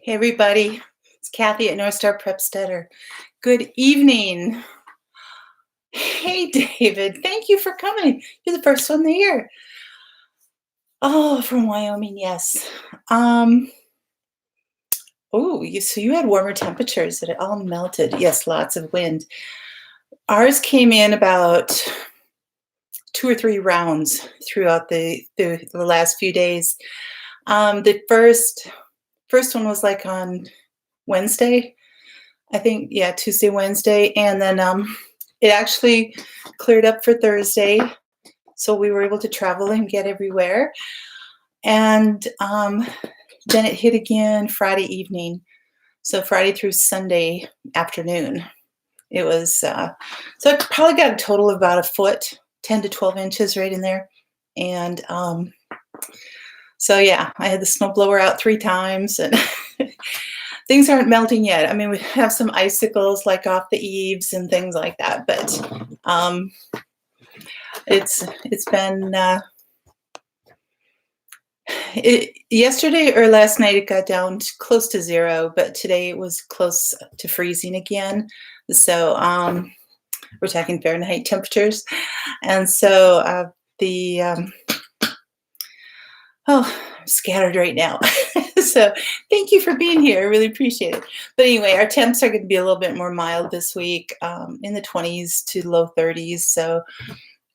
Hey everybody, it's Kathy at Northstar Prepsteader. Good evening. Hey David, thank you for coming. You're the first one here. Oh, from Wyoming, yes. So you had warmer temperatures that it all melted. Yes, lots of wind. Ours came in about 2 or 3 rounds throughout the last few days. The first one was like on Wednesday. I think, yeah, Tuesday, Wednesday, and then it actually cleared up for Thursday, so we were able to travel and get everywhere. And then it hit again Friday evening, so Friday through Sunday afternoon. It was so I probably got a total of about a foot, 10 to 12 inches right in there. And so yeah, I had the snowblower out 3 times, and things aren't melting yet. I mean, we have some icicles like off the eaves and things like that, but it's been yesterday or last night it got down to close to 0, but today it was close to freezing again. So we're talking Fahrenheit temperatures, and so I'm scattered right now. So thank you for being here. I really appreciate it. But anyway, our temps are going to be a little bit more mild this week, in the 20s to low 30s. So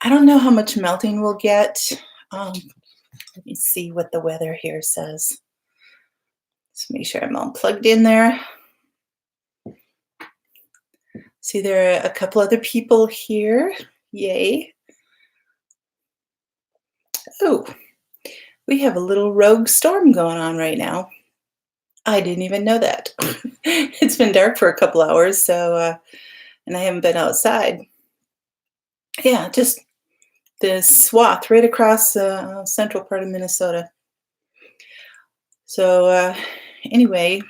I don't know how much melting we'll get. Let me see what the weather here says. Let's make sure I'm all plugged in there. See, there are a couple other people here. Yay. Oh, we have a little rogue storm going on right now. I didn't even know that. It's been dark for a couple hours, so and I haven't been outside. Yeah, just the swath right across the central part of Minnesota. So anyway,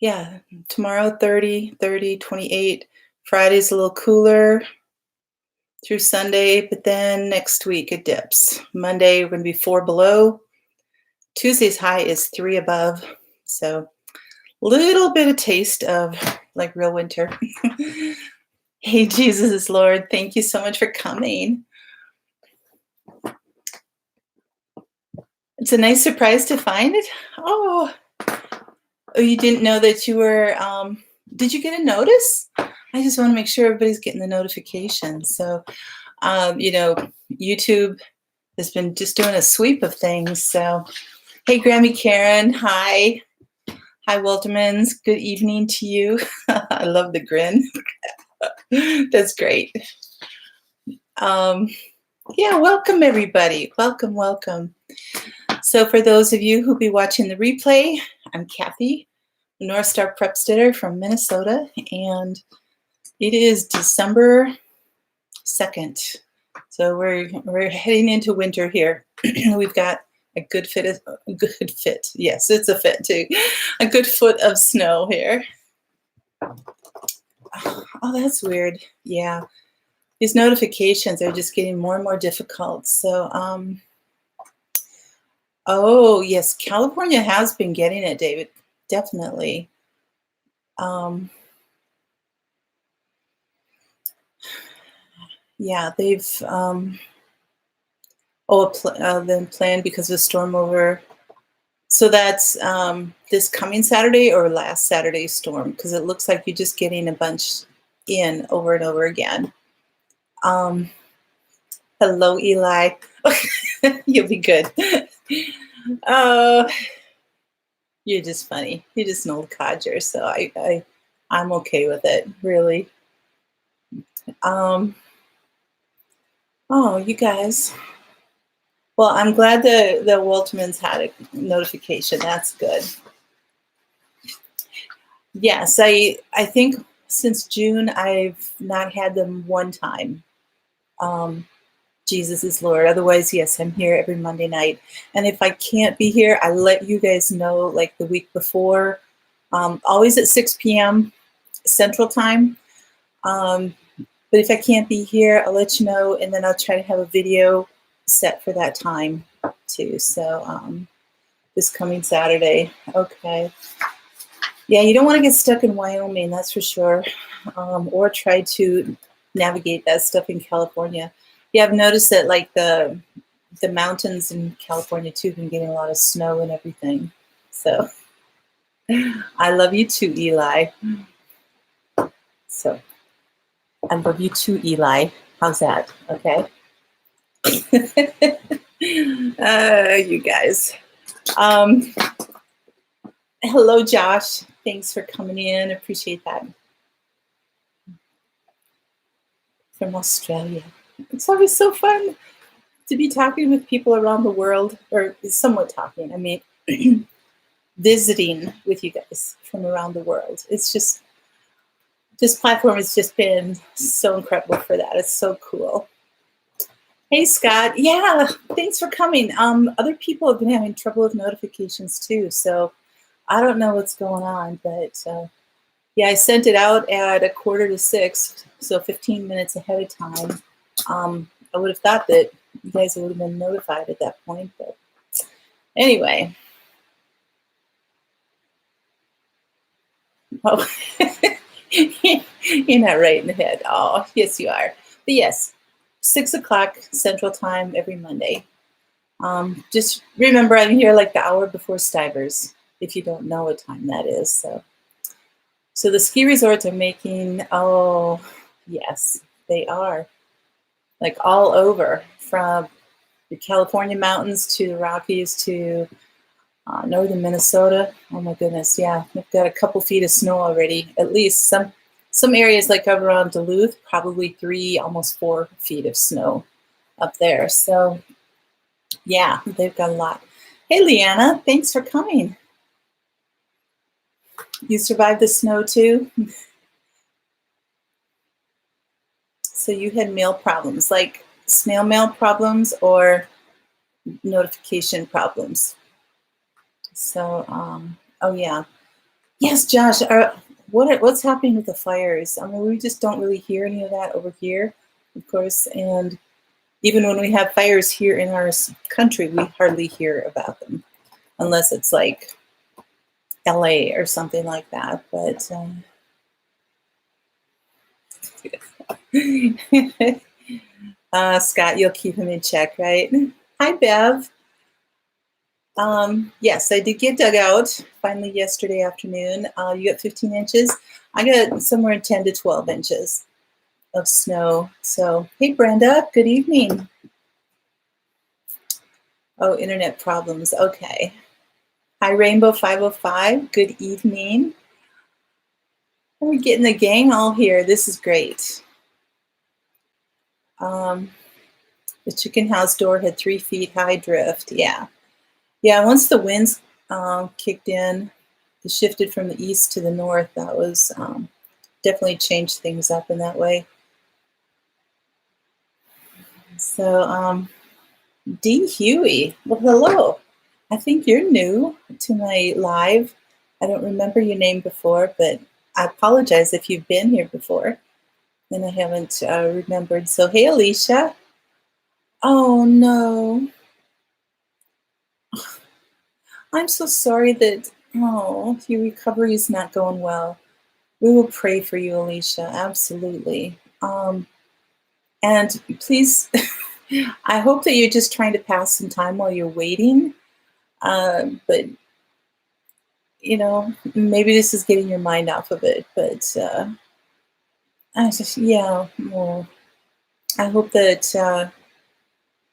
yeah, tomorrow 30, 30, 28. Friday's a little cooler through Sunday, but then next week it dips. Monday we're going to be 4 below. Tuesday's high is 3 above. So little bit of taste of like real winter. Hey, Jesus is Lord. Thank you so much for coming. It's a nice surprise to find it. Oh, you didn't know that you were, did you get a notice? I just want to make sure everybody's getting the notification. So, YouTube has been just doing a sweep of things. So, hey, Grammy Karen. Hi. Hi, Waltermans. Good evening to you. I love the grin. That's great. Yeah, welcome everybody. Welcome, welcome. So for those of you who'll be watching the replay, I'm Kathy, Northstar Prepsteader from Minnesota, and it is December 2nd. So we're heading into winter here. We've got a good fit. Yes, it's a fit too. A good foot of snow here. Oh, that's weird. Yeah. These notifications are just getting more and more difficult. So, oh, yes, California has been getting it, David. Definitely. Yeah, they've then planned because of storm over. So that's this coming Saturday or last Saturday's storm, because it looks like you're just getting a bunch in over and over again. Hello, Eli. You'll be good. Oh, you're just funny. You're just an old codger, so I'm okay with it, really. Oh, you guys. Well, I'm glad the Waltmans had a notification. That's good. Yes, I think since June I've not had them one time. Jesus is Lord. Otherwise, yes, I'm here every Monday night. And if I can't be here, I let you guys know like the week before, always at 6 p.m. Central Time. But if I can't be here, I'll let you know, and then I'll try to have a video set for that time too. So this coming Saturday. Okay. Yeah, you don't want to get stuck in Wyoming, that's for sure. Or try to navigate that stuff in California. Yeah, I've noticed that like the mountains in California too have been getting a lot of snow and everything. So I love you too, Eli. So I love you too, Eli. How's that? Okay. You guys. Hello, Josh. Thanks for coming in. Appreciate that. From Australia. It's always so fun to be talking with people around the world, or somewhat talking. I mean, visiting with you guys from around the world. It's just, this platform has just been so incredible for that. It's so cool. Hey, Scott. Yeah, thanks for coming. Other people have been having trouble with notifications too, so I don't know what's going on, but yeah, I sent it out at 5:45, so 15 minutes ahead of time. I would have thought that you guys would have been notified at that point, but anyway. Oh, you're not right in the head. Oh, yes, you are. But yes, 6 o'clock Central Time every Monday. Just remember, I'm here like the hour before Stivers, if you don't know what time that is. So the ski resorts are making, oh, yes, they are. Like all over, from the California mountains to the Rockies to northern Minnesota. Oh my goodness, yeah, we've got a couple feet of snow already. At least some areas like over around Duluth, probably 3, almost 4 feet of snow up there. So yeah, they've got a lot. Hey, Leanna, thanks for coming. You survived the snow too? So you had mail problems, like snail mail problems or notification problems. So, oh yeah. Yes, Josh, what's happening with the fires? I mean, we just don't really hear any of that over here, of course. And even when we have fires here in our country, we hardly hear about them, unless it's like LA or something like that. But Scott, you'll keep him in check, right? Hi, Bev. Yes, I did get dug out finally yesterday afternoon. You got 15 inches. I got somewhere in 10 to 12 inches of snow. So, hey, Brenda, good evening. Oh, internet problems. Okay. Hi, Rainbow 505. Good evening. We're getting the gang all here. This is great. The chicken house door had 3 feet high drift. Yeah. Yeah, once the winds kicked in, it shifted from the east to the north. That was definitely changed things up in that way. So, D. Huey, well, hello. I think you're new to my live. I don't remember your name before, but I apologize if you've been here before and I haven't remembered. So, hey, Alicia. Oh, no. I'm so sorry that, oh, your recovery is not going well. We will pray for you, Alicia. Absolutely. And please, I hope that you're just trying to pass some time while you're waiting. But, you know, maybe this is getting your mind off of it. But I just, yeah, well, I hope that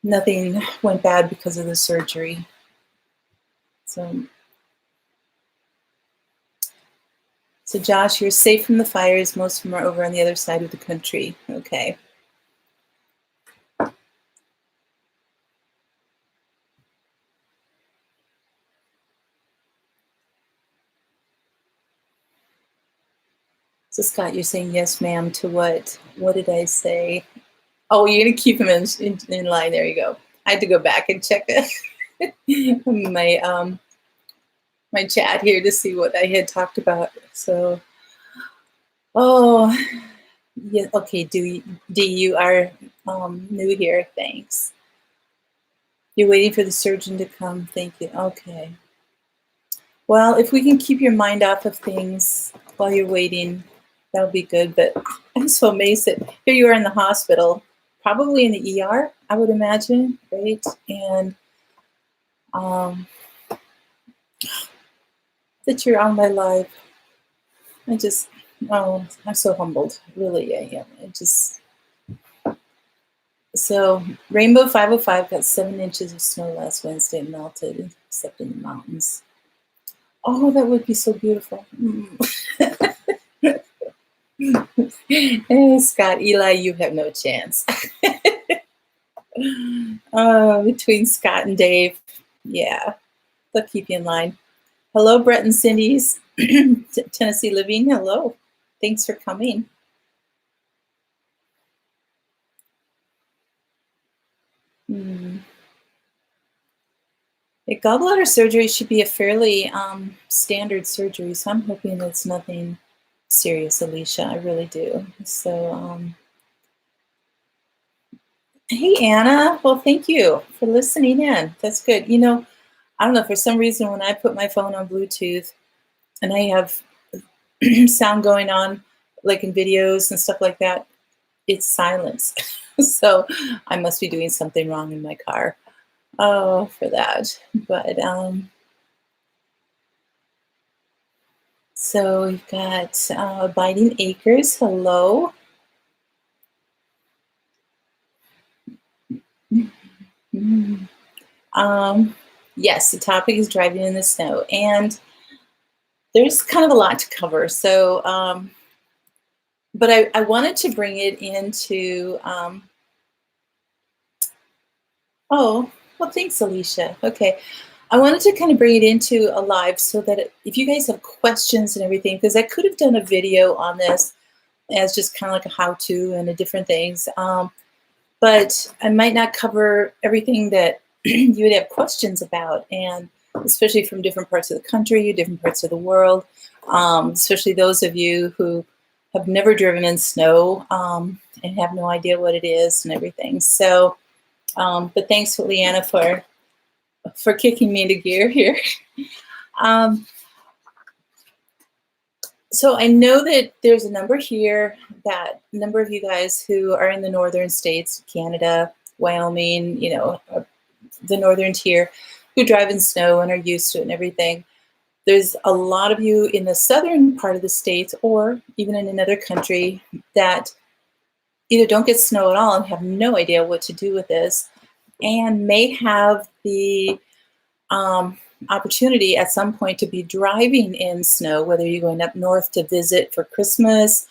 nothing went bad because of the surgery. So Josh, you're safe from the fires. Most of them are over on the other side of the country. Okay. So Scott, you're saying yes, ma'am, to what? What did I say? Oh, you're gonna keep him in line. There you go. I had to go back and check my my chat here to see what I had talked about. So, oh, yeah. Okay, D, you are new here. Thanks. You're waiting for the surgeon to come. Thank you. Okay. Well, if we can keep your mind off of things while you're waiting, that would be good. But I'm so amazed that here you are in the hospital, probably in the ER, I would imagine, right? And um, that you're on my live. I just, oh, I'm so humbled. Really, I am. So Rainbow 505 got 7 inches of snow last Wednesday and melted, except in the mountains. Oh, that would be so beautiful. Scott, Eli, you have no chance. Between Scott and Dave, yeah, they'll keep you in line. Hello, Brett and Cindy's Tennessee Living. Hello. Thanks for coming. A gallbladder surgery should be a fairly standard surgery, so I'm hoping it's nothing serious, Alicia. I really do. So, hey, Anna. Well, thank you for listening in. That's good. You know, I don't know, for some reason, when I put my phone on Bluetooth and I have sound going on, like in videos and stuff like that, it's silence. So I must be doing something wrong in my car. Oh, for that. But so we've got Abiding Acres. Hello. Yes, the topic is driving in the snow, and there's kind of a lot to cover. So, but I wanted to bring it into. Oh, well, thanks, Alicia. Okay. I wanted to kind of bring it into a live so that if you guys have questions and everything, because I could have done a video on this as just kind of like a how-to and a different things. But I might not cover everything that you would have questions about, and especially from different parts of the country, different parts of the world, especially those of you who have never driven in snow and have no idea what it is and everything. So, but thanks, Leanna, for kicking me into gear here. So I know that there's a number here, that number of you guys who are in the northern states, Canada, Wyoming, you know, the northern tier, who drive in snow and are used to it and everything. There's a lot of you in the southern part of the states, or even in another country, that either don't get snow at all and have no idea what to do with this, and may have the opportunity at some point to be driving in snow, whether you're going up north to visit for Christmas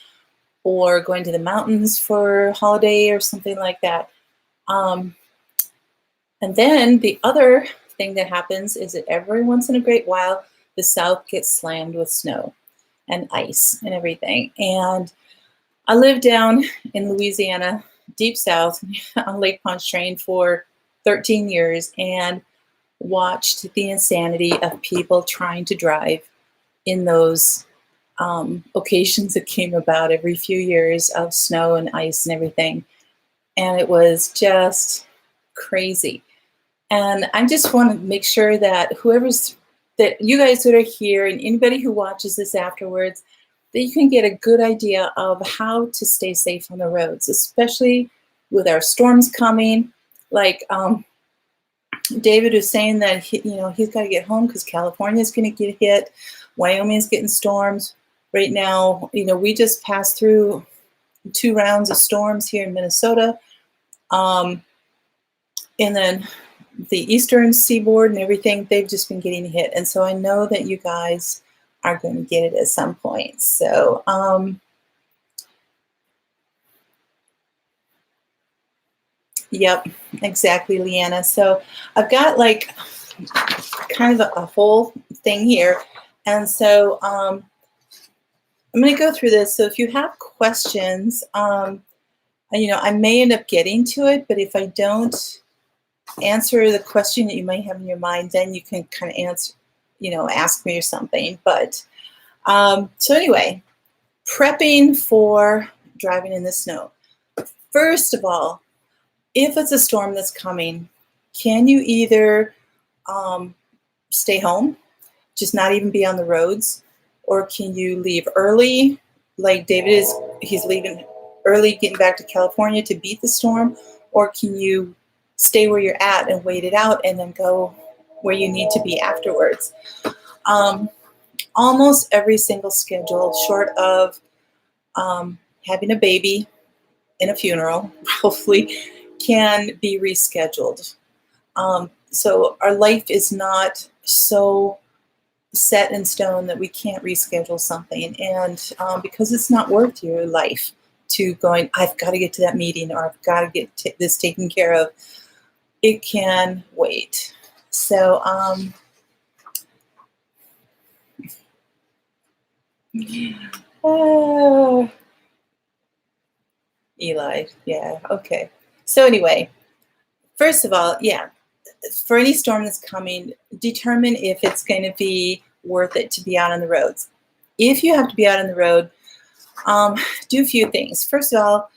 or going to the mountains for holiday or something like that. And then the other thing that happens is that every once in a great while, the South gets slammed with snow and ice and everything. And I lived down in Louisiana, deep South, on Lake Pontchartrain for 13 years, and watched the insanity of people trying to drive in those occasions that came about every few years of snow and ice and everything. And it was just crazy. And I just want to make sure that that you guys that are here and anybody who watches this afterwards, that you can get a good idea of how to stay safe on the roads, especially with our storms coming. Like David was saying that he's got to get home because California is going to get hit. Wyoming is getting storms right now. We just passed through 2 rounds of storms here in Minnesota, and then the eastern seaboard and everything, they've just been getting hit. And so I know that you guys are going to get it at some point. So yep, exactly, Leanna. So I've got like kind of a whole thing here. And so I'm going to go through this. So if you have questions, I may end up getting to it, but if I don't answer the question that you might have in your mind, then you can kind of answer, ask me or something. But so anyway, prepping for driving in the snow. First of all, if it's a storm that's coming, can you either stay home, just not even be on the roads? Or can you leave early, like David is, he's leaving early, getting back to California to beat the storm? Or can you stay where you're at and wait it out and then go where you need to be afterwards? Almost every single schedule, short of having a baby and a funeral, hopefully, can be rescheduled. So our life is not so set in stone that we can't reschedule something. And because it's not worth your life to going, I've got to get to that meeting or I've got to get this taken care of, it can wait. So, Eli, yeah, okay. So anyway, first of all, yeah, for any storm that's coming, determine if it's going to be worth it to be out on the roads. If you have to be out on the road, do a few things. First of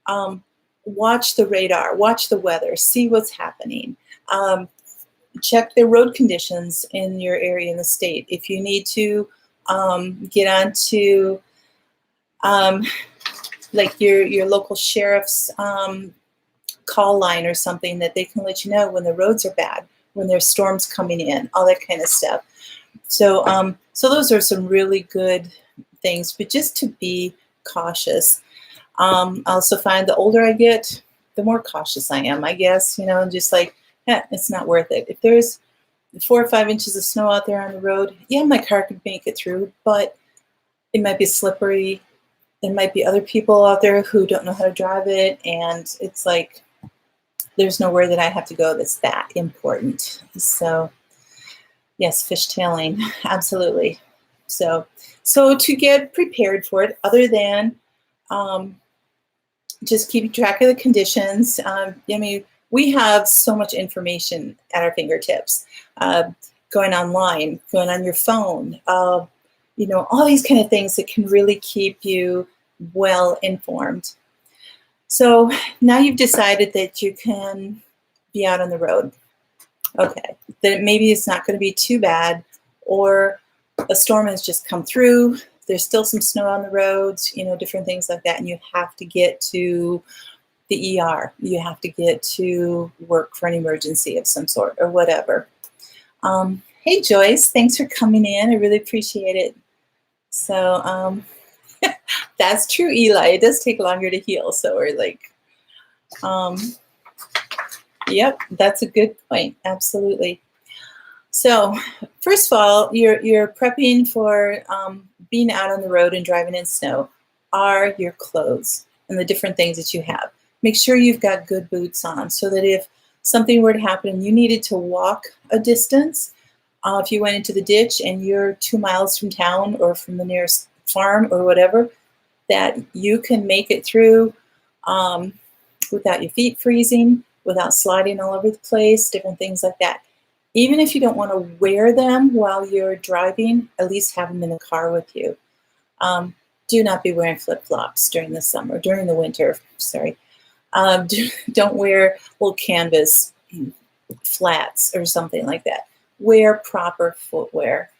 all, watch the radar, watch the weather, see what's happening. Check the road conditions in your area in the state. If you need to get onto like your local sheriff's call line or something, that they can let you know when the roads are bad, when there's storms coming in, all that kind of stuff. So, so those are some really good things, but just to be cautious. I also find the older I get, the more cautious I am, I guess, just like, it's not worth it. If there's 4 or 5 inches of snow out there on the road, yeah, my car could make it through, but it might be slippery. There might be other people out there who don't know how to drive it, and it's like, there's nowhere that I have to go that's that important. So yes, fishtailing, absolutely. So to get prepared for it, other than just keeping track of the conditions, we have so much information at our fingertips, going online, going on your phone, all these kind of things that can really keep you well informed. So now you've decided that you can be out on the road. Okay, that maybe it's not going to be too bad, or a storm has just come through. There's still some snow on the roads, different things like that, and you have to get to the ER. You have to get to work for an emergency of some sort or whatever. Hey, Joyce, thanks for coming in. I really appreciate it. So that's true, Eli. It does take longer to heal. So we're like, yep, that's a good point. Absolutely. So first of all, you're prepping for being out on the road and driving in snow. Are your clothes and the different things that you have. Make sure you've got good boots on, so that if something were to happen and you needed to walk a distance, if you went into the ditch and you're 2 miles from town or from the nearest farm or whatever, that you can make it through without your feet freezing, without sliding all over the place, different things like that. Even if you don't want to wear them while you're driving, at least have them in the car with you. Do not be wearing flip-flops during the summer, during the winter, sorry. Don't wear little canvas flats or something like that. Wear proper footwear.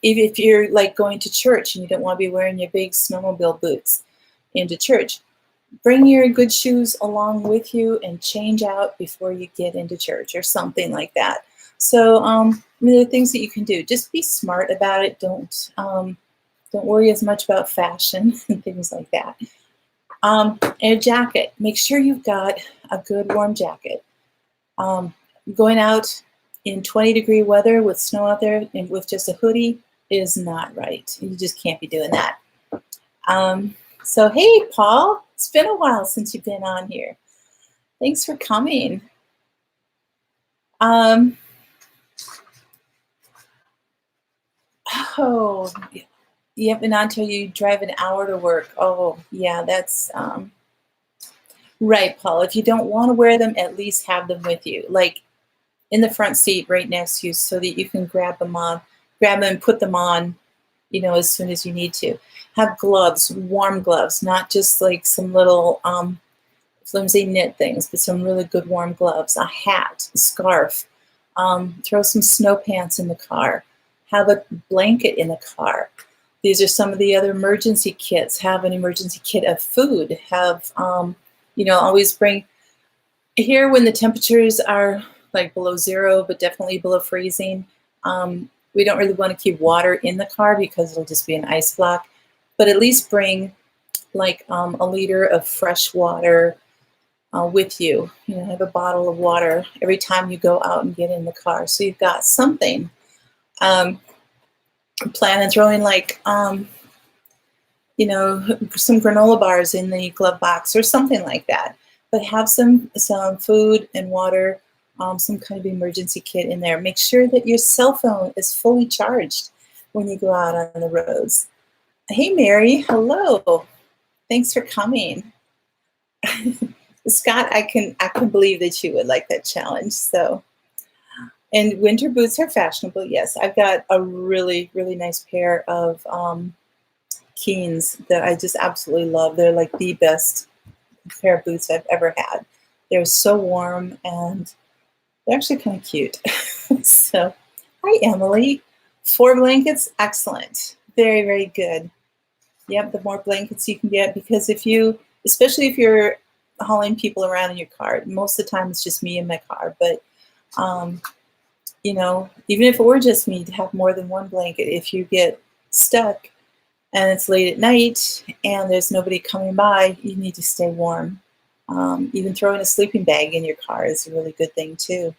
If you're like going to church and you don't want to be wearing your big snowmobile boots into church, bring your good shoes along with you and change out before you get into church or something like that. So there are things that you can do. Just be smart about it. Don't worry as much about fashion and things like that. And a jacket. Make sure you've got a good warm jacket. Going out in 20-degree weather with snow out there and with just a hoodie is not right. You just can't be doing that. So hey, Paul, it's been a while since you've been on here. Thanks for coming. Oh, yep, and until you drive an hour to work. Oh, yeah, that's right, Paul. If you don't want to wear them, at least have them with you, like in the front seat right next to you, so that you can grab them and put them on, as soon as you need to. Have gloves, warm gloves, not just like some little flimsy knit things, but some really good warm gloves, a hat, a scarf. Throw some snow pants in the car. Have a blanket in the car. These are some of the other emergency kits. Have an emergency kit of food. Have, always bring, here when the temperatures are like below zero, but definitely below freezing, we don't really want to keep water in the car because it'll just be an ice block, but at least bring like a liter of fresh water with you. Have a bottle of water every time you go out and get in the car. So you've got something. Plan on throwing like, some granola bars in the glove box or something like that. But have some food and water, some kind of emergency kit in there. Make sure that your cell phone is fully charged when you go out on the roads. Hey, Mary, hello. Thanks for coming. Scott, I can believe that you would like that challenge. So, and winter boots are fashionable. Yes, I've got a really, really nice pair of Keens that I just absolutely love. They're like the best pair of boots I've ever had. They're so warm and they're actually kind of cute. So, hi, Emily. 4 blankets, excellent. Very, very good. Yep, the more blankets you can get, because especially if you're hauling people around in your car, most of the time it's just me in my car, but even if it were just me, to have more than one blanket, if you get stuck and it's late at night and there's nobody coming by, you need to stay warm. Even throwing a sleeping bag in your car is a really good thing too.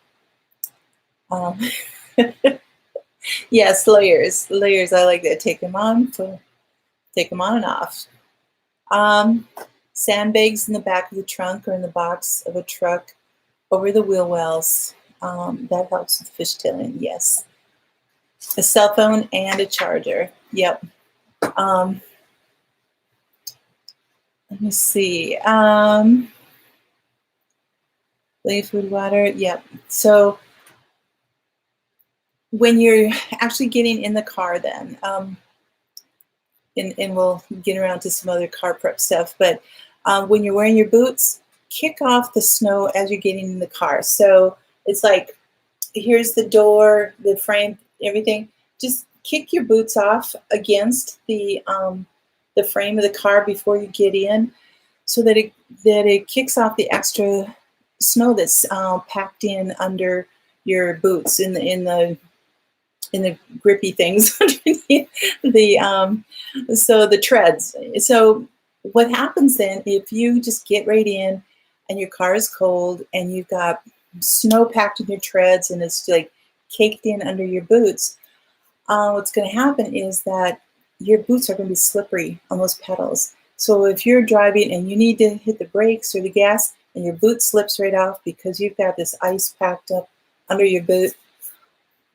Yes, layers. I like that. Take them on and off. Sandbags in the back of the trunk or in the box of a truck over the wheel wells. That helps with fishtailing, yes. A cell phone and a charger. Yep. Let me see. Food, water. Yep. So when you're actually getting in the car then, and we'll get around to some other car prep stuff, but when you're wearing your boots, kick off the snow as you're getting in the car. So it's like, here's the door, the frame, everything. Just kick your boots off against the frame of the car before you get in, so that it kicks off the extra snow that's packed in under your boots in the grippy things underneath the treads. So what happens then, if you just get right in and your car is cold and you've got snow packed in your treads and it's like caked in under your boots, what's going to happen is that your boots are going to be slippery on those pedals. So if you're driving and you need to hit the brakes or the gas and your boot slips right off because you've got this ice packed up under your boot,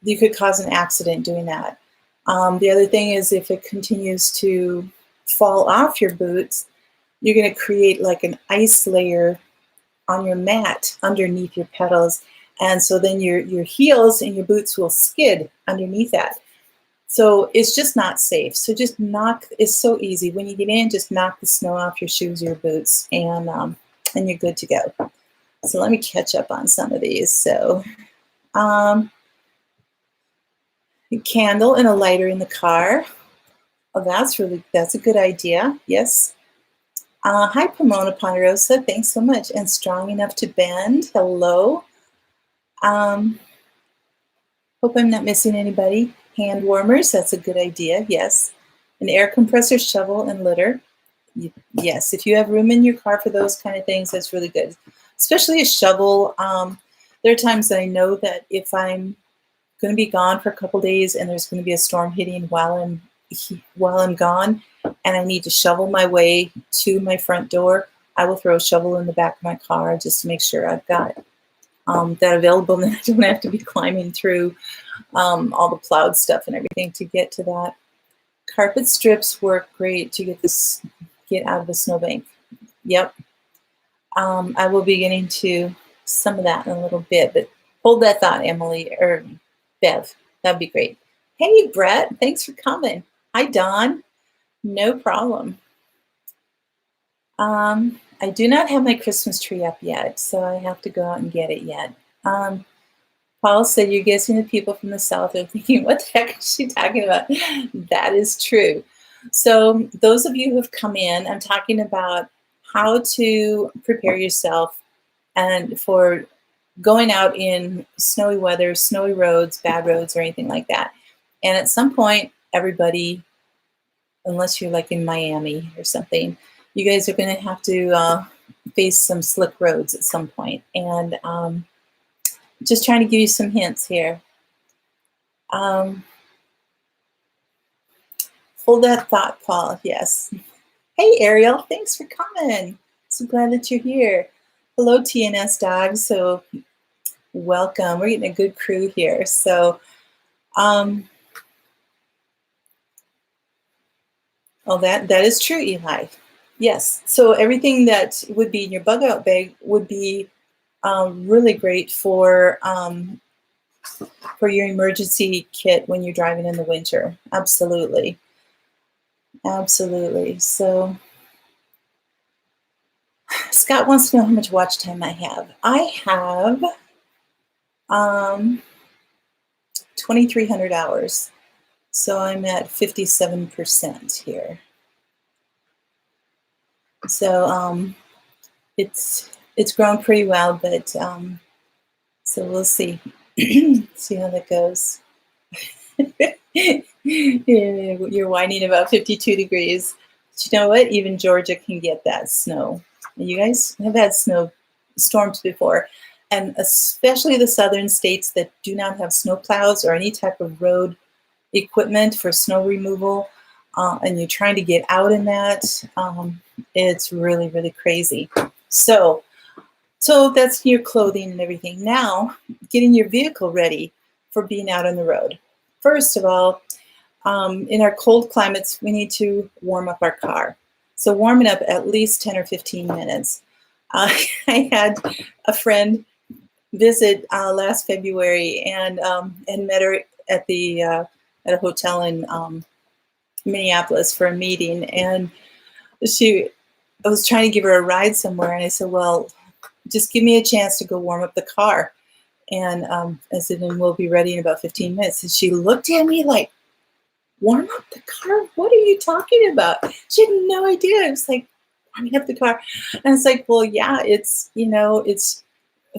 you could cause an accident doing that. The other thing is, if it continues to fall off your boots, you're going to create like an ice layer on your mat underneath your pedals. And so then your heels and your boots will skid underneath that. So it's just not safe. So just it's so easy. When you get in, just knock the snow off your shoes or your boots, and you're good to go. So let me catch up on some of these. So a candle and a lighter in the car. Oh, that's a good idea. Yes. Hi, Pomona Ponderosa. Thanks so much. And Strong Enough to Bend. Hello. Hope I'm not missing anybody. Hand warmers. That's a good idea. Yes. An air compressor, shovel, and litter. Yes. If you have room in your car for those kind of things, that's really good. Especially a shovel. There are times that I know that if I'm going to be gone for a couple days and there's going to be a storm hitting while I'm gone, and I need to shovel my way to my front door, I will throw a shovel in the back of my car just to make sure I've got that available, and I don't have to be climbing through all the plowed stuff and everything to get to that. Carpet strips work great to get out of a snowbank. Yep. I will be getting to some of that in a little bit, but hold that thought, Emily, or Bev. That'd be great. Hey, Brett, thanks for coming. Hi, Dawn. No problem. I do not have my Christmas tree up yet, so I have to go out and get it yet. Paul said, "You're guessing the people from the South are thinking, what the heck is she talking about?" That is true. So those of you who have come in, I'm talking about how to prepare yourself and for going out in snowy weather, snowy roads, bad roads, or anything like that. And at some point, everybody, unless you're like in Miami or something, you guys are going to have to face some slick roads at some point. And just trying to give you some hints here. Um, hold that thought, Paul. Yes. Hey, Ariel. Thanks for coming. So glad that you're here. Hello, TNS Dogs. So welcome. We're getting a good crew here. So, oh, that is true, Eli. Yes. So everything that would be in your bug out bag would be really great for your emergency kit when you're driving in the winter. Absolutely. Absolutely. So Scott wants to know how much watch time I have. I have 2,300 hours. So I'm at 57% here. So it's grown pretty well, but so we'll see. See how that goes. You're whining about 52 degrees. But you know what? Even Georgia can get that snow. You guys have had snow storms before, and especially the southern states that do not have snow plows or any type of road equipment for snow removal, and you're trying to get out in that, it's really, really crazy. So that's your clothing and everything. Now, getting your vehicle ready for being out on the road. First of all, in our cold climates, we need to warm up our car. So warm it up at least 10 or 15 minutes. I had a friend visit last February and met her at at a hotel in Minneapolis for a meeting. And I was trying to give her a ride somewhere. And I said, well, just give me a chance to go warm up the car. And I said, and we'll be ready in about 15 minutes. And she looked at me like, warm up the car? What are you talking about? She had no idea. I was like, warming up the car. And it's like, well, yeah, it's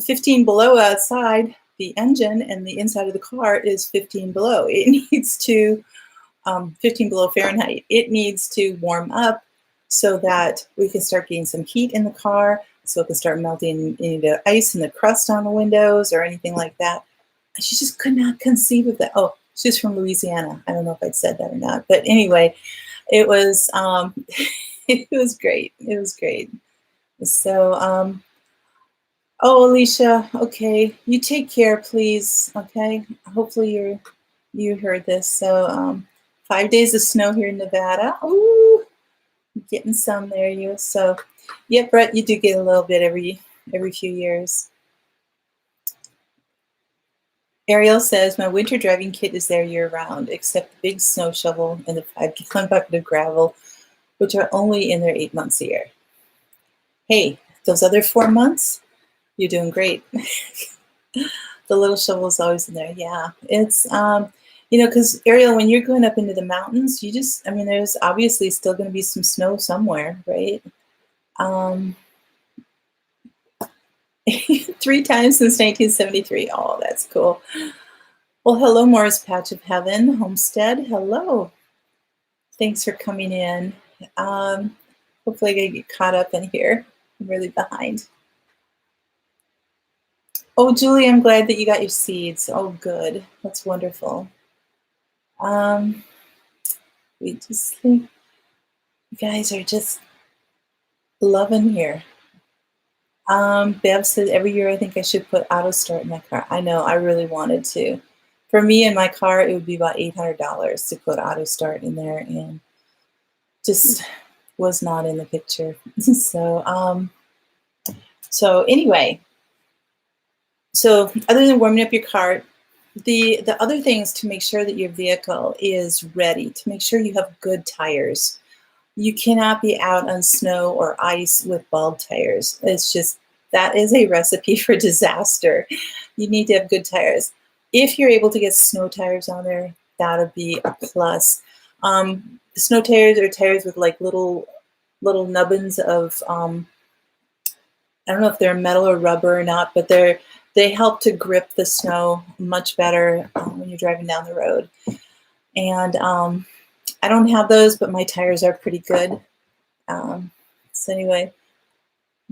15 below outside the engine, and the inside of the car is 15 below. It needs to, 15 below Fahrenheit. It needs to warm up so that we can start getting some heat in the car, so it can start melting any of the ice and the crust on the windows or anything like that. And she just could not conceive of that. Oh, she's from Louisiana. I don't know if I'd said that or not. But anyway, it was it was great. It was great. So, oh, Alicia, okay. You take care, please. Okay. Hopefully you heard this. So 5 days of snow here in Nevada. Ooh, getting some there, you. So, yeah, Brett, you do get a little bit every few years. Ariel says, my winter driving kit is there year-round, except the big snow shovel and the 5-gallon bucket of gravel, which are only in there 8 months a year. Hey, those other 4 months, you're doing great. The little shovel is always in there. Yeah, it's, because Ariel, when you're going up into the mountains, there's obviously still going to be some snow somewhere, right? 3 times since 1973. Oh, that's cool. Well, hello, Morris Patch of Heaven, Homestead. Hello. Thanks for coming in. Hopefully I get caught up in here. I'm really behind. Oh, Julie, I'm glad that you got your seeds. Oh, good. That's wonderful. We just think you guys are just loving here. Bev said every year I think I should put auto start in my car. I know, I really wanted to. For me in my car, it would be about $800 to put auto start in there, and just was not in the picture. So anyway, so other than warming up your car, the other things to make sure that your vehicle is ready, to make sure you have good tires. You cannot be out on snow or ice with bald tires. that is a recipe for disaster. You need to have good tires. If you're able to get snow tires on there, that'll be a plus. Snow tires are tires with like little nubbins of I don't know if they're metal or rubber or not, but they help to grip the snow much better when you're driving down the road. And I don't have those, but my tires are pretty good. So anyway,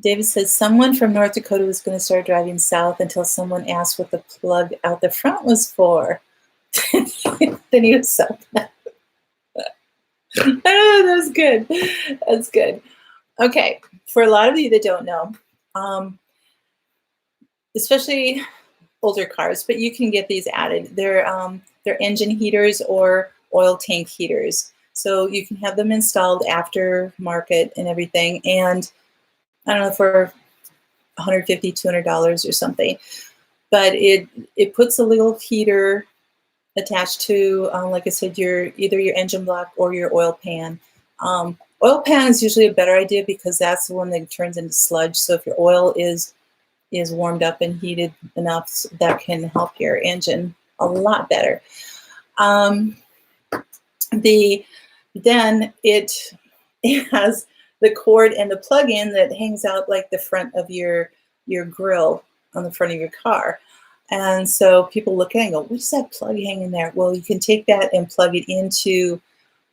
David says someone from North Dakota was going to start driving south until someone asked what the plug out the front was for. Then he was so mad. Oh, that's good. That's good. Okay, for a lot of you that don't know, especially older cars, but you can get these added. They're engine heaters or oil tank heaters. So you can have them installed after market and everything. And I don't know, for $150, $200 or something. But it puts a little heater attached to, like I said, either your engine block or your oil pan. Oil pan is usually a better idea because that's the one that turns into sludge. So if your oil is warmed up and heated enough, that can help your engine a lot better. Then it has the cord and the plug-in that hangs out like the front of your grill on the front of your car. And so people look at it and go, what's that plug hanging there? Well, you can take that and plug it into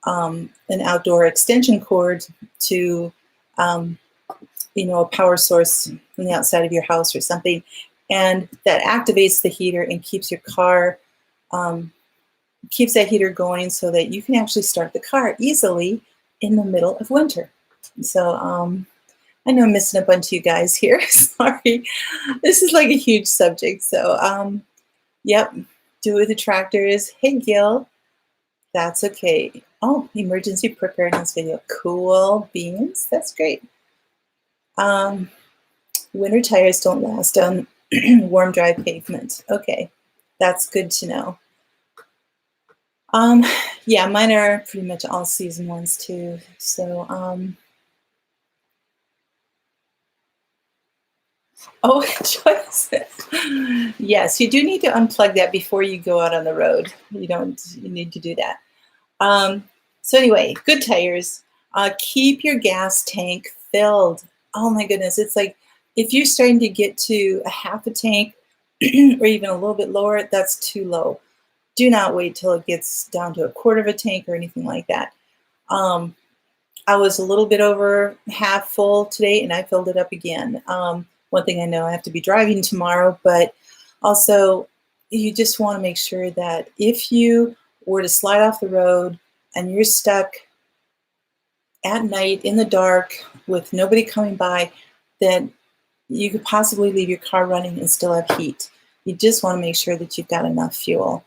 an outdoor extension cord to a power source on the outside of your house or something, and that activates the heater and keeps your car, keeps that heater going so that you can actually start the car easily in the middle of winter. So I know I'm missing a bunch of you guys here. Sorry. This is like a huge subject. So yep, do it with the tractors. Hey, Gil. That's okay. Oh, emergency preparedness video. Cool beans. That's great. Winter tires don't last on warm, dry pavement. Okay, that's good to know. Yeah, mine are pretty much all season ones too. So, oh, choice. Yes, you do need to unplug that before you go out on the road. You need to do that. So anyway, good tires. Keep your gas tank filled. Oh my goodness, it's like if you're starting to get to a half a tank or even a little bit lower, that's too low. Do not wait till it gets down to a quarter of a tank or anything like that. I was a little bit over half full today and I filled it up again. One thing I know, I have to be driving tomorrow, but also you just want to make sure that if you were to slide off the road and you're stuck at night in the dark with nobody coming by, then you could possibly leave your car running and still have heat. You just want to make sure that you've got enough fuel.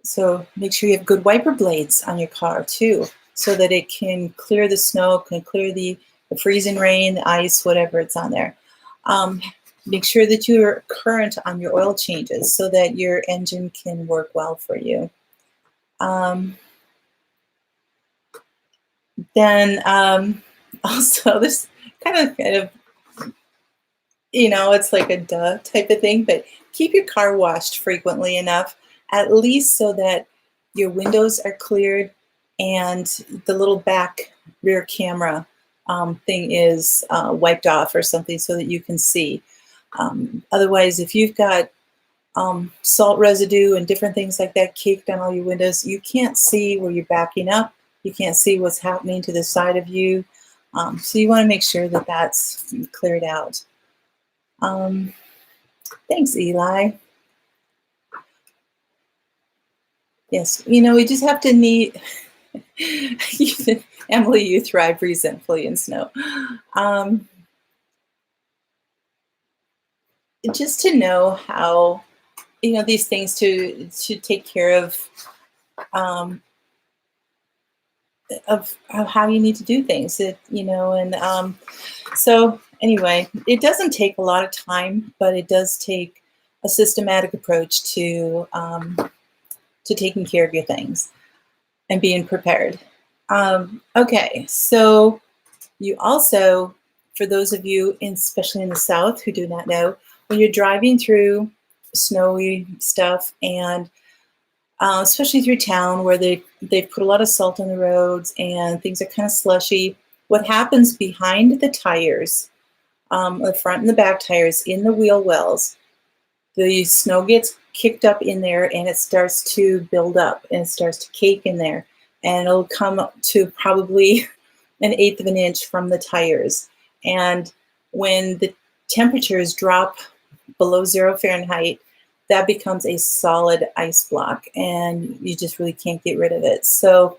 So make sure you have good wiper blades on your car too, so that it can clear the snow, can clear the freezing rain, the ice, whatever it's on there. Make sure that you're current on your oil changes so that your engine can work well for you. Then also this kind of, it's like a duh type of thing, but keep your car washed frequently enough, at least so that your windows are cleared and the little back rear camera thing is wiped off or something so that you can see. Otherwise, if you've got salt residue and different things like that caked on all your windows, you can't see where you're backing up. You can't see what's happening to the side of you. So you want to make sure that that's cleared out. Thanks, Eli. Yes, we just have to need, Emily, you thrive resentfully in snow. Just to know how, these things to take care of how you need to do things, so anyway, it doesn't take a lot of time, but it does take a systematic approach to taking care of your things and being prepared. Okay, so you also, for those of you, especially in the South, who do not know, when you're driving through snowy stuff, and especially through town where they've put a lot of salt on the roads and things are kind of slushy, what happens behind the tires, the front and the back tires, in the wheel wells, the snow gets kicked up in there and it starts to build up and it starts to cake in there, and it'll come up to probably 1/8 of an inch from the tires. And when the temperatures drop below 0 Fahrenheit, that becomes a solid ice block and you just really can't get rid of it. So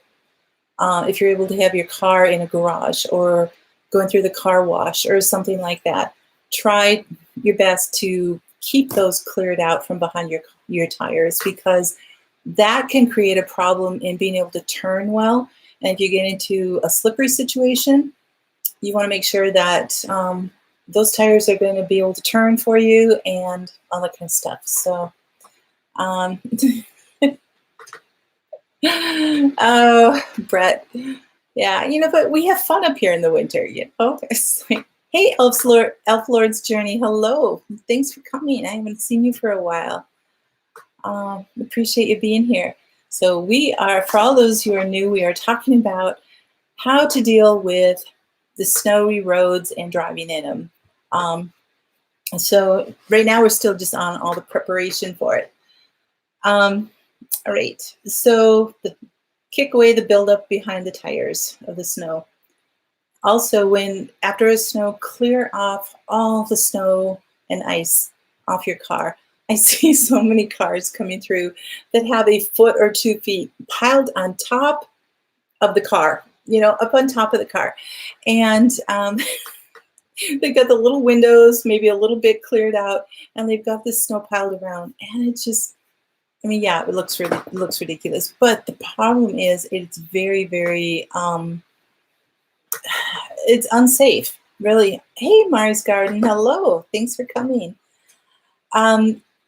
if you're able to have your car in a garage or going through the car wash or something like that, try your best to keep those cleared out from behind your tires, because that can create a problem in being able to turn well. And if you get into a slippery situation, you want to make sure that those tires are going to be able to turn for you and all that kind of stuff. So, oh, Brett. Yeah, but we have fun up here in the winter, It's like, hey, Elf Lord's Journey, hello. Thanks for coming. I haven't seen you for a while. Appreciate you being here. So we are, for all those who are new, we are talking about how to deal with the snowy roads and driving in them. So right now we're still just on all the preparation for it. All right, so kick away the buildup behind the tires of the snow. Also, after a snow, clear off all the snow and ice off your car. I see so many cars coming through that have 1 foot or 2 feet piled on top of the car, up on top of the car. And they've got the little windows, maybe a little bit cleared out, and they've got this snow piled around. And it's just, yeah, it looks ridiculous. But the problem is it's very, very, it's unsafe, really. Hey, Mars Garden, hello. Thanks for coming.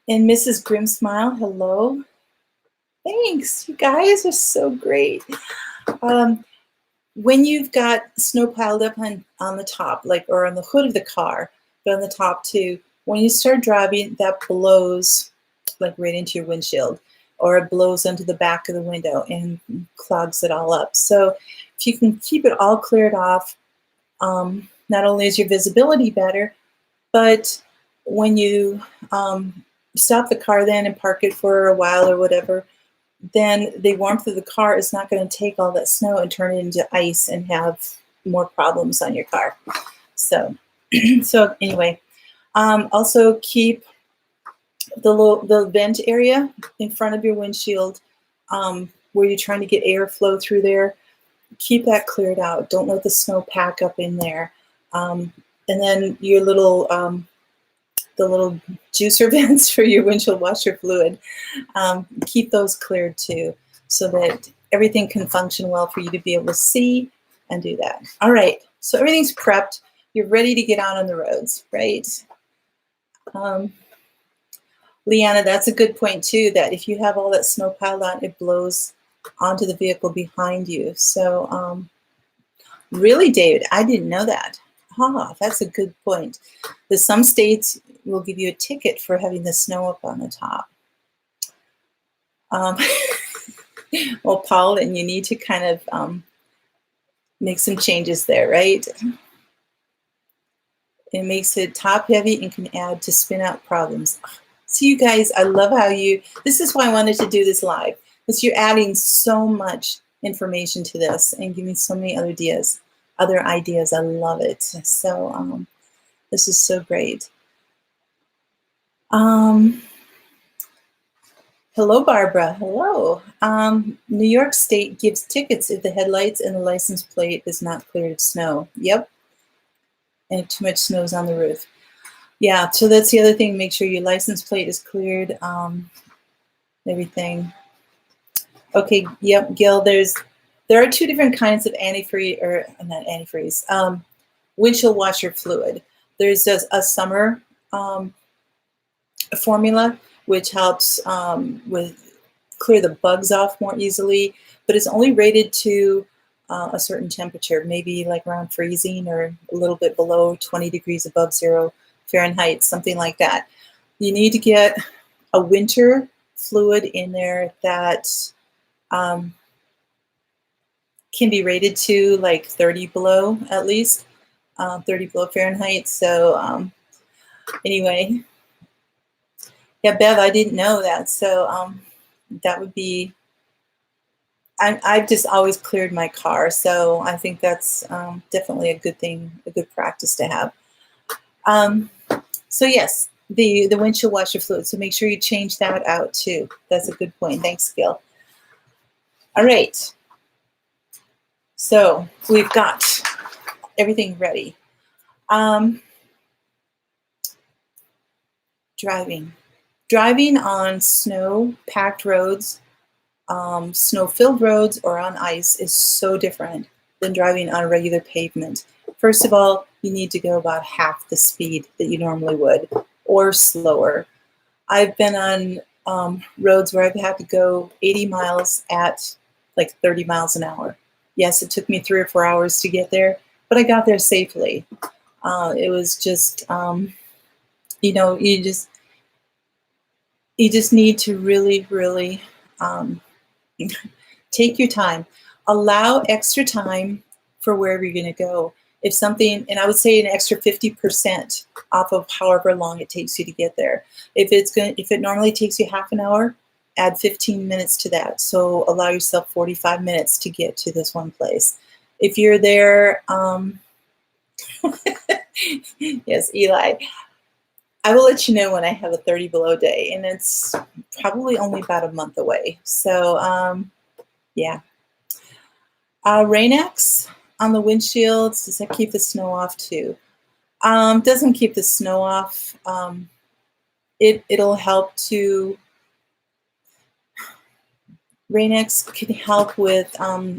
And Mrs. Grimsmile, hello. Thanks. You guys are so great. When you've got snow piled up on the top, or on the hood of the car, but on the top too, when you start driving, that blows right into your windshield, or it blows onto the back of the window and clogs it all up. So if you can keep it all cleared off, not only is your visibility better, but when you stop the car then and park it for a while or whatever, then the warmth of the car is not going to take all that snow and turn it into ice and have more problems on your car. So, so anyway, also keep the vent area in front of your windshield, where you're trying to get airflow through there. Keep that cleared out. Don't let the snow pack up in there. And then your the little juicer vents for your windshield washer fluid, keep those cleared too, so that everything can function well for you to be able to see and do that. All right, so everything's prepped. You're ready to get out on the roads, right? Leanna, that's a good point too, that if you have all that snow piled on, it blows onto the vehicle behind you. So really, David, I didn't know that. That's a good point. There's some states will give you a ticket for having the snow up on the top. Well, Paul, and you need to kind of make some changes there, right? It makes it top heavy and can add to spin out problems. So you guys, I love how this is why I wanted to do this live, because you're adding so much information to this and giving so many other ideas. I love it. So this is so great. Hello, Barbara. Hello. New York State gives tickets if the headlights and the license plate is not cleared of snow. Yep. And if too much snow is on the roof. Yeah, so that's the other thing. Make sure your license plate is cleared. Everything. Okay, yep, Gil, there are 2 different kinds of antifreeze, or not antifreeze, windshield washer fluid. There's a summer formula, which helps with clear the bugs off more easily, but it's only rated to a certain temperature, maybe like around freezing or a little bit below 20 degrees above 0 Fahrenheit, something like that. You need to get a winter fluid in there that can be rated to like 30 below at least, 30 below Fahrenheit. So anyway, yeah, Bev, I didn't know that. So that would be, I've just always cleared my car. So I think that's definitely a good thing, a good practice to have. So yes, the windshield washer fluid. So make sure you change that out too. That's a good point. Thanks, Gil. All right. So we've got everything ready. Driving on snow-packed roads, snow-filled roads, or on ice is so different than driving on a regular pavement. First of all, you need to go about half the speed that you normally would, or slower. I've been on roads where I've had to go 80 miles at like 30 miles an hour. Yes, it took me 3 or 4 hours to get there, but I got there safely. It was just, you know, you just need to really, really take your time. Allow extra time for wherever you're going to go. If something, and I would say an extra 50% off of however long it takes you to get there. If it normally takes you half an hour, add 15 minutes to that. So allow yourself 45 minutes to get to this one place. If you're there, yes, Eli, I will let you know when I have a 30 below day, and it's probably only about a month away. So yeah. Rain-X on the windshields, does that keep the snow off too? Doesn't keep the snow off. It'll help to, Rain-X can help with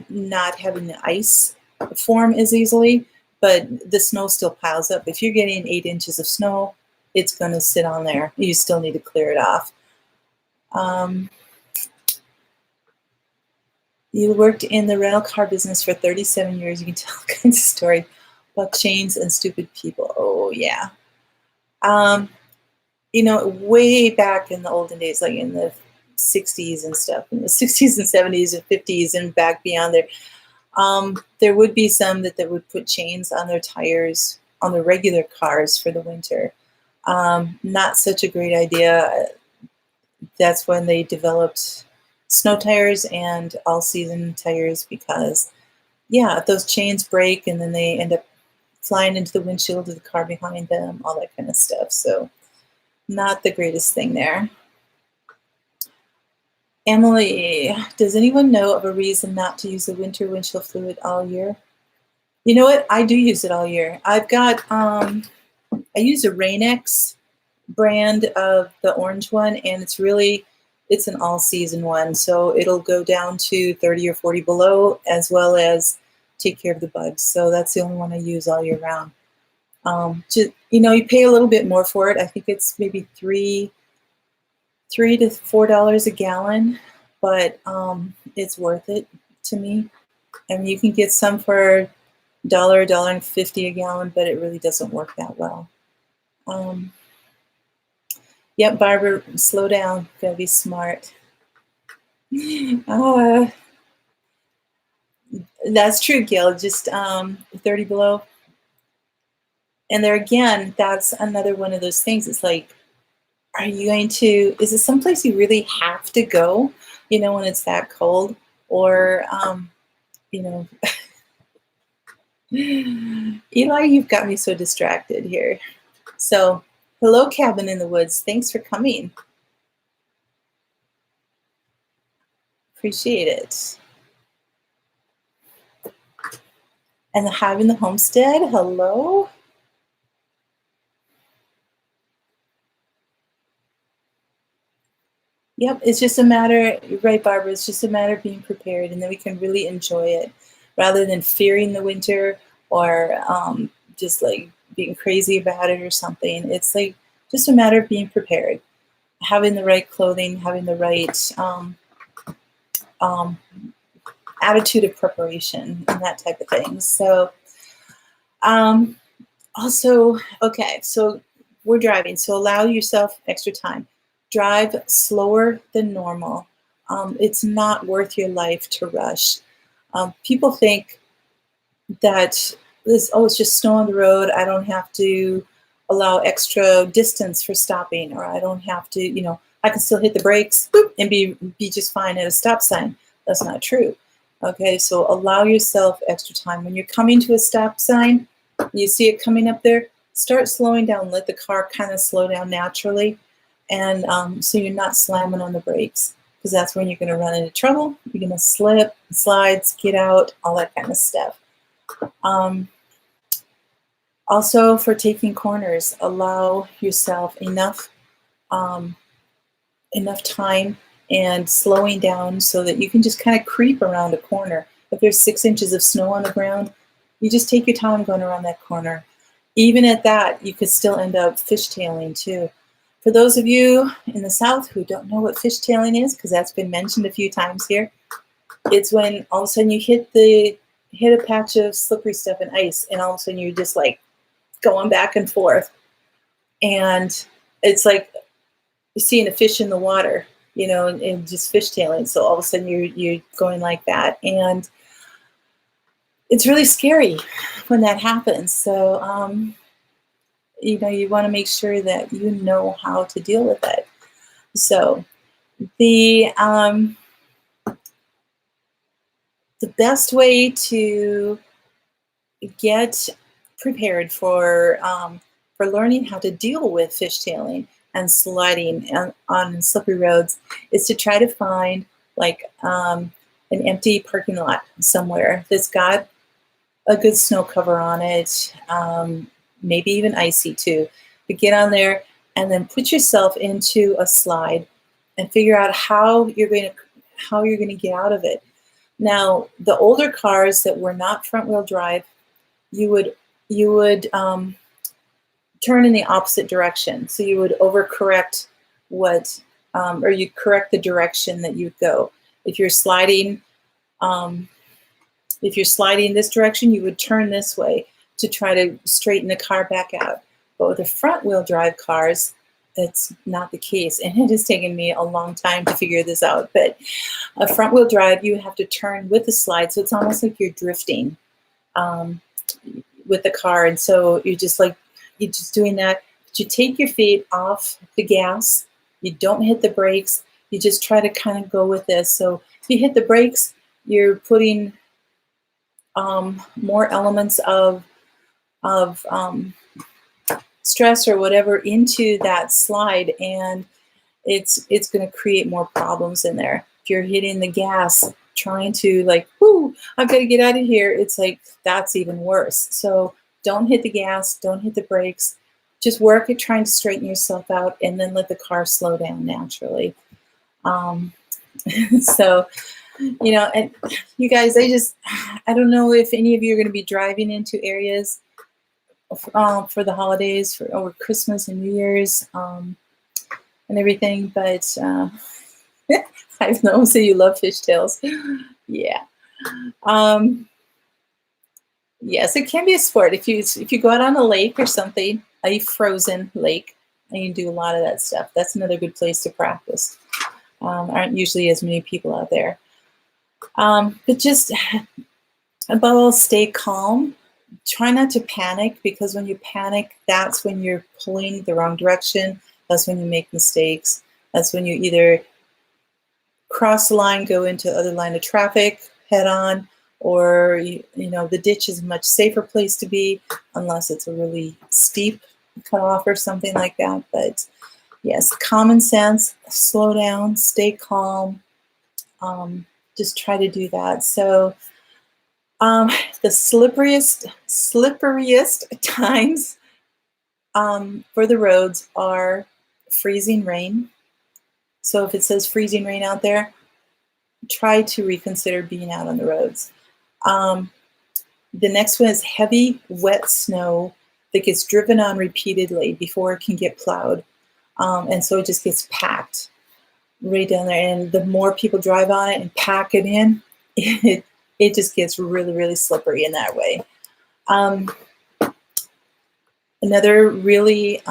not having the ice form as easily, but the snow still piles up. If you're getting 8 inches of snow, it's going to sit on there. You still need to clear it off. You worked in the rental car business for 37 years. You can tell all kinds of stories about chains and stupid people. Oh, yeah. You know, way back in the olden days, like in the 60s and stuff, in the 60s and 70s and 50s and back beyond there would be some that would put chains on their tires on the regular cars for the winter. Not such a great idea. That's when they developed snow tires and all-season tires because, yeah, if those chains break and then they end up flying into the windshield of the car behind them, all that kind of stuff. So not the greatest thing there. Emily, does anyone know of a reason not to use the winter windshield fluid all year? You know what? I do use it all year. I've got, I use a Rain-X brand of the orange one, and it's an all-season one. So it'll go down to 30 or 40 below, as well as take care of the bugs. So that's the only one I use all year round. You know, you pay a little bit more for it. I think it's maybe $3 to $4 a gallon, but it's worth it to me. I mean, you can get some for $1, $1.50 a gallon, but it really doesn't work that well. Yep, Barbara, slow down. Gotta be smart. That's true, Gil. Just 30 below. And there again, that's another one of those things. It's like, are you going to, is it someplace you really have to go, you know, when it's that cold? Or, you know, Eli, you've got me so distracted here. So, hello, Cabin in the Woods. Thanks for coming. Appreciate it. And the Hive in the Homestead, hello. Yep, it's just a matter, you're right, Barbara, it's just a matter of being prepared, and then we can really enjoy it rather than fearing the winter or just like being crazy about it or something. It's like just a matter of being prepared, having the right clothing, having the right attitude of preparation and that type of thing. So um, also, okay, so we're driving, so allow yourself extra time. Drive slower than normal. It's not worth your life to rush. People think that it's just snow on the road. I don't have to allow extra distance for stopping, or I don't have to, I can still hit the brakes boop, and be just fine at a stop sign. That's not true. Okay, so allow yourself extra time. When you're coming to a stop sign, you see it coming up there, start slowing down. Let the car kind of slow down naturally, and so you're not slamming on the brakes, because that's when you're going to run into trouble. You're going to slip, slides, get out, all that kind of stuff. Also, for taking corners, allow yourself enough time and slowing down so that you can just kind of creep around a corner. If there's 6 inches of snow on the ground, you just take your time going around that corner. Even at that, you could still end up fishtailing too. For those of you in the South who don't know what fishtailing is, because that's been mentioned a few times here, it's when all of a sudden you hit a patch of slippery stuff and ice, and all of a sudden you're just like going back and forth. And it's like you're seeing a fish in the water, and just fishtailing. So all of a sudden you're going like that. And it's really scary when that happens. So, you want to make sure that you know how to deal with it. So the best way to get prepared for learning how to deal with fishtailing and sliding on slippery roads is to try to find like an empty parking lot somewhere that's got a good snow cover on it, maybe even icy too. But get on there and then put yourself into a slide and figure out how you're going to get out of it. Now, the older cars that were not front-wheel drive, you would turn in the opposite direction. So you would overcorrect or you correct the direction that you go. If you're sliding this direction, you would turn this way to try to straighten the car back out. But with the front-wheel drive cars, that's not the case. And it has taken me a long time to figure this out. But a front-wheel drive, you have to turn with the slide. So it's almost like you're drifting with the car. And so you're just doing that. But you take your feet off the gas. You don't hit the brakes. You just try to kind of go with this. So if you hit the brakes, you're putting more elements of stress or whatever into that slide, and it's going to create more problems in there. If you're hitting the gas, trying to I've got to get out of here, it's like that's even worse. So don't hit the gas, don't hit the brakes. Just work at trying to straighten yourself out, and then let the car slow down naturally. So, and you guys, I don't know if any of you are going to be driving into areas for the holidays, over Christmas and New Year's and everything, but I know, so you love fishtails. Yeah. Yes, it can be a sport. If you go out on a lake or something, a frozen lake, and you do a lot of that stuff, that's another good place to practice. Aren't usually as many people out there. But just above all, stay calm. Try not to panic, because when you panic, that's when you're pulling the wrong direction. That's when you make mistakes. That's when you either cross the line, go into the other line of traffic head on, or the ditch is a much safer place to be, unless it's a really steep cutoff or something like that. But yes, common sense, slow down, stay calm. Just try to do that. So the slipperiest times for the roads are freezing rain. So if it says freezing rain out there, try to reconsider being out on the roads. The next one is heavy, wet snow that gets driven on repeatedly before it can get plowed. And so it just gets packed right down there. And the more people drive on it and pack it in, it just gets really, really slippery in that way. Another really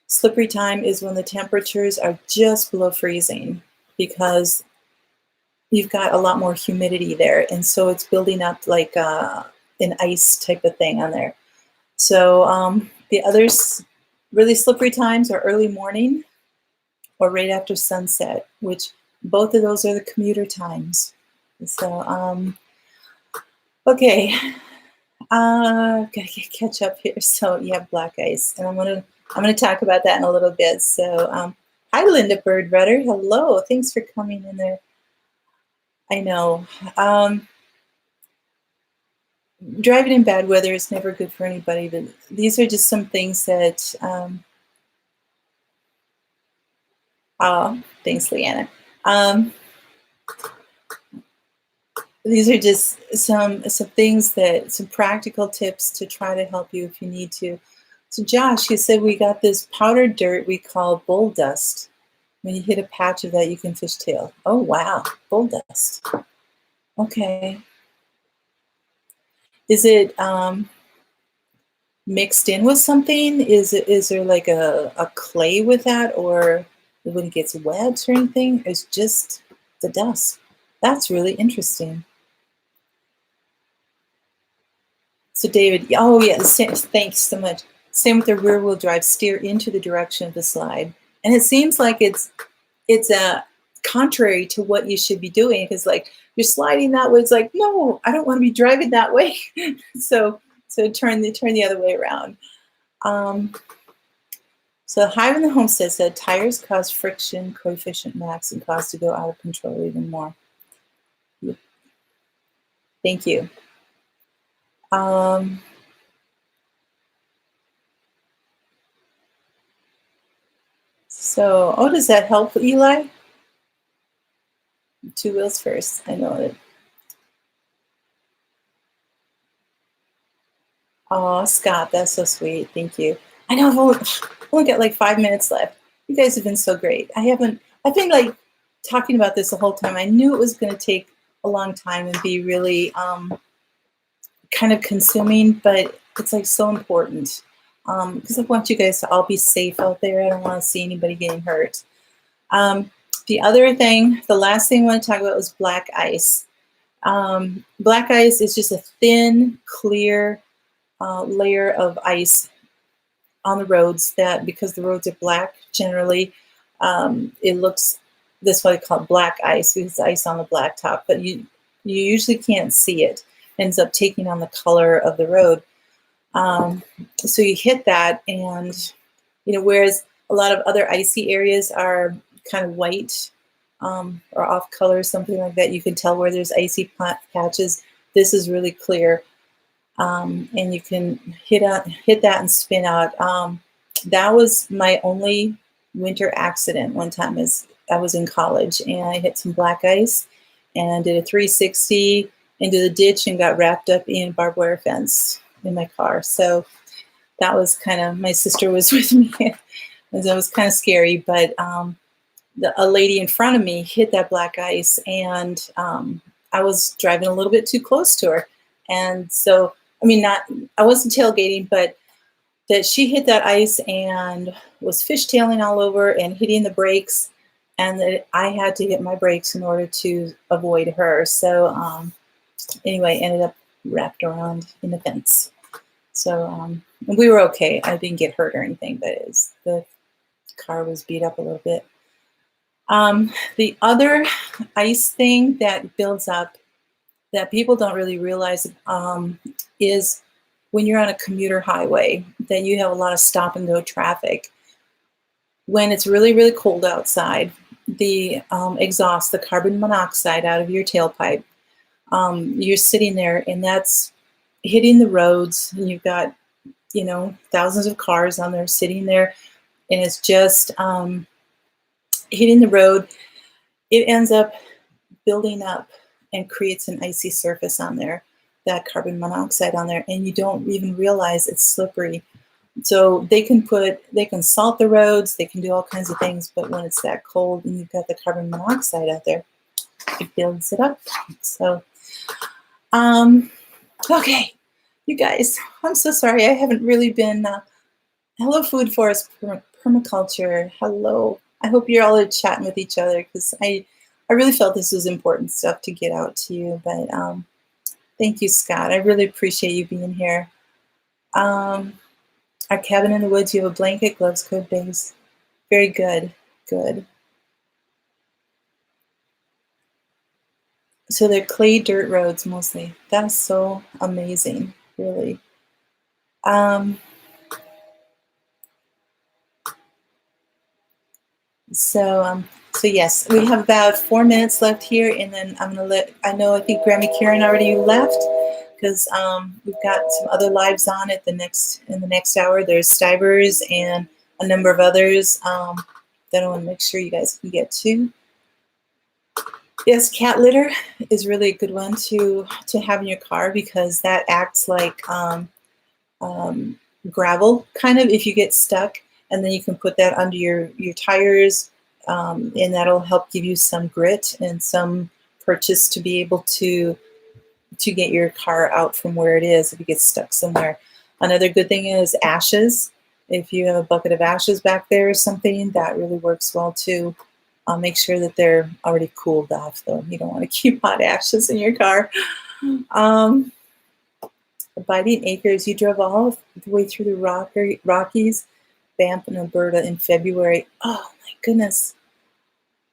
slippery time is when the temperatures are just below freezing, because you've got a lot more humidity there, and so it's building up like an ice type of thing on there. So the others really slippery times are early morning or right after sunset, which both of those are the commuter times. So okay, gotta catch up here. So you have black ice, and I'm gonna talk about that in a little bit. So hi, Linda Bird Rudder. Hello, thanks for coming in there. I know. Driving in bad weather is never good for anybody, but these are just some things that, thanks, Leanna. These are just some things some practical tips to try to help you if you need to. So Josh, you said we got this powdered dirt we call bull dust. When you hit a patch of that, you can fishtail. Oh, wow, bull dust. Okay. Is it mixed in with something? Is there like a clay with that, or when it gets wet or anything? It's just the dust. That's really interesting. So David, oh yeah, thanks so much. Same with the rear wheel drive, steer into the direction of the slide. And it seems like it's contrary to what you should be doing, because like you're sliding that way. It's like, no, I don't want to be driving that way. so turn the other way around. So Hive in the Homestead said tires cause friction coefficient max and cause to go out of control even more. Thank you. So, does that help, Eli? 2 wheels first. I know it. Oh, Scott, that's so sweet. Thank you. I know I've only got like 5 minutes left. You guys have been so great. I've been like talking about this the whole time. I knew it was going to take a long time and be really kind of consuming, but it's like so important because I want you guys to all be safe out there. I don't want to see anybody getting hurt. The other thing, the last thing I want to talk about was black ice. Black ice is just a thin, clear layer of ice on the roads that, because the roads are black generally, it looks, this what I call black ice, because it's ice on the blacktop, but you usually can't see it. It ends up taking on the color of the road. So you hit that, and whereas a lot of other icy areas are kind of white or off color, something like that, you can tell where there's icy patches. This is really clear. And you can hit that and spin out. That was my only winter accident one time. As I was in college, and I hit some black ice and did a 360 into the ditch and got wrapped up in barbed wire fence in my car. So that was kind of, my sister was with me, and that was kind of scary. But a lady in front of me hit that black ice, and I was driving a little bit too close to her, and so. I wasn't tailgating, but that she hit that ice and was fishtailing all over and hitting the brakes, and that I had to hit my brakes in order to avoid her. So anyway, ended up wrapped around in the fence. So and we were okay. I didn't get hurt or anything, but the car was beat up a little bit. The other ice thing that builds up that people don't really realize is when you're on a commuter highway, that you have a lot of stop and go traffic. When it's really, really cold outside, the exhaust, the carbon monoxide out of your tailpipe, you're sitting there, and that's hitting the roads, and you've got, thousands of cars on there sitting there, and it's just hitting the road. It ends up building up and creates an icy surface on there, that carbon monoxide on there, and you don't even realize it's slippery. So they can salt the roads, they can do all kinds of things, but when it's that cold and you've got the carbon monoxide out there, it builds it up. So Okay, you guys, I'm so sorry. I haven't really been. Hello, Food Forest Permaculture. Hello. I hope you're all chatting with each other because I really felt this was important stuff to get out to you. But thank you, Scott. I really appreciate you being here. Our cabin in the woods, you have a blanket, gloves, coat, base. Very good. Good. So they're clay dirt roads mostly. That's so amazing, really. So yes, we have about 4 minutes left here, and then I'm gonna let. I think Grammy Karen already left because we've got some other lives on in the next hour. There's Stivers and a number of others that I want to make sure you guys can get to. Yes, cat litter is really a good one to have in your car because that acts like gravel, kind of, if you get stuck, and then you can put that under your tires, and that'll help give you some grit and some purchase to be able to get your car out from where it is if you get stuck somewhere. Another good thing is ashes. If you have a bucket of ashes back there or something, that really works well too. Make sure that they're already cooled off, though. You don't want to keep hot ashes in your car. Abiding Acres, you drove all the way through the Rockies, Banff, and Alberta in February. Oh, my goodness.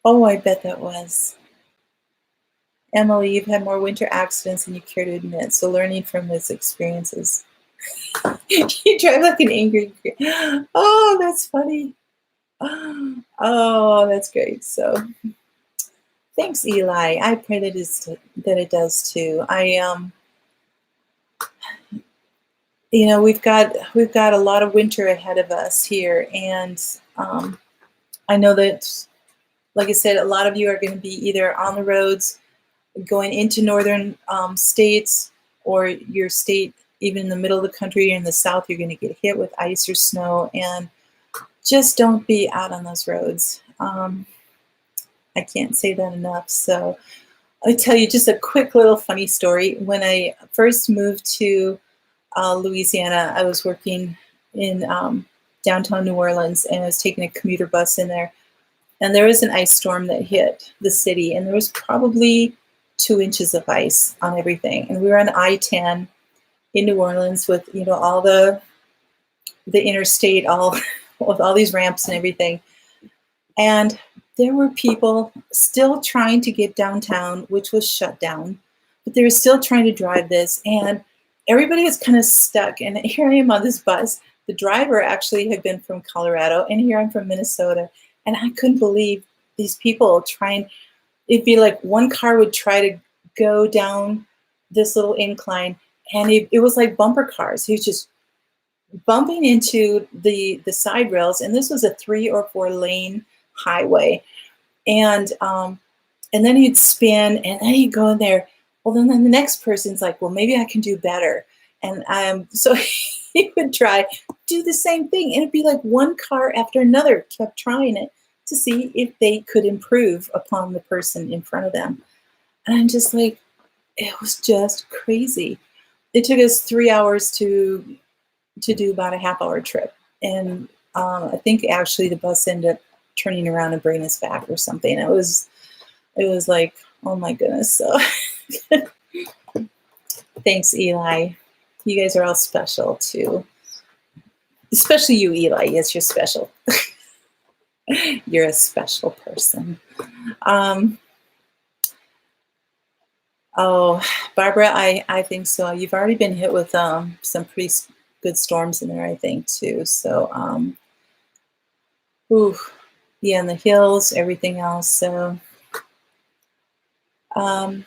Oh, I bet that was. Emily, you've had more winter accidents than you care to admit, so learning from these experiences. You drive like an angry. Oh, that's funny. Oh, that's great. So, thanks, Eli. I pray that it does too. We've got a lot of winter ahead of us here, and I know that, like I said, a lot of you are going to be either on the roads going into northern states, or your state, even in the middle of the country or in the south, you're going to get hit with ice or snow, and just don't be out on those roads. I can't say that enough. So I'll tell you just a quick little funny story. When I first moved to Louisiana, I was working in downtown New Orleans, and I was taking a commuter bus in there. And there was an ice storm that hit the city, and there was probably 2 inches of ice on everything. And we were on I-10 in New Orleans with all the interstate, all with all these ramps and everything. And there were people still trying to get downtown, which was shut down, but they were still trying to drive this, and everybody was kind of stuck. And here I am on this bus. The driver actually had been from Colorado, and here I'm from Minnesota. And I couldn't believe these people trying. It'd be like one car would try to go down this little incline, and it was like bumper cars. He was just bumping into the side rails, and this was a 3 or 4 lane highway. And then he'd spin, and then he'd go in there. Well, then the next person's like, well, maybe I can do better. And so he would do the same thing. And it'd be like one car after another kept trying it to see if they could improve upon the person in front of them. And I'm just like, it was just crazy. It took us 3 hours to do about a half-hour trip. And I think actually the bus ended up turning around and bringing us back or something. It was like, oh my goodness. So thanks, Eli. You guys are all special too. Especially you, Eli. Yes, you're special. You're a special person. Oh, Barbara, I think so. You've already been hit with some pretty good storms in there, I think, too. So, yeah, in the hills, everything else. So, oh,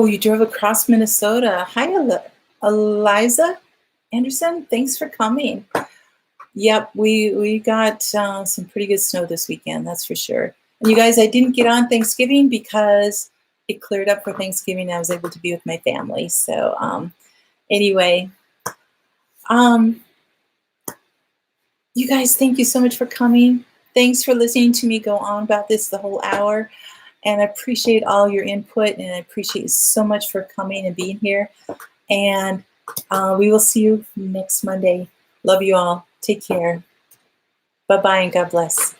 you drove across Minnesota. Hi, Eliza Anderson. Thanks for coming. Yep, we got some pretty good snow this weekend, that's for sure. And you guys, I didn't get on Thanksgiving because it cleared up for Thanksgiving. I was able to be with my family. So anyway, you guys, thank you so much for coming. Thanks for listening to me go on about this the whole hour. and I appreciate all your input, and I appreciate you so much for coming and being here. And we will see you next Monday. Love you all. Take care. Bye-bye and God bless.